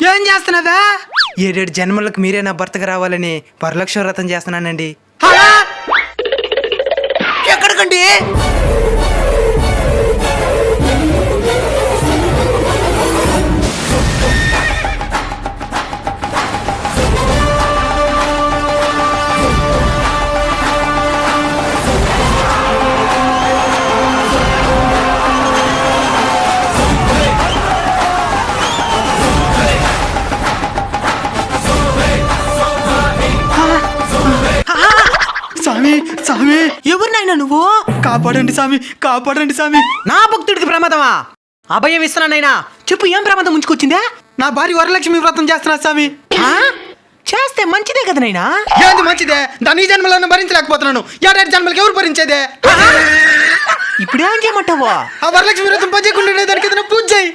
ఏం చేస్తున్నావా? 7 జన్మలకు మీరే నా భర్తగా రావాలని వరలక్ష్మి వ్రతం చేస్తున్నానండి. ఎక్కడికండి? స్వామి స్వామి, ఎవరినైనా నువ్వు? కాపాడండి స్వామి, కాపాడండి స్వామి. నా భక్తుడికి ప్రమాదమా? అభయం ఇస్తున్నానైనా చెప్పు, ఏం ప్రమాదం ముంచుకొచ్చిందా? నా భార్య వరలక్ష్మి వ్రతం చేస్తున్నా స్వామి. చేస్తే మంచిదే కదా నైనా. ఏంది మంచిదే? దాని ఈ జన్మలను భరించలేకపోతున్నాను. 7 జన్మలకి ఎవరు భరించేదే? ఇప్పుడేం చేయమంటావా? ఆ వరలక్ష్మి వ్రతం పని చేయకుండా దానికి ఏదైనా పూజ చేయి.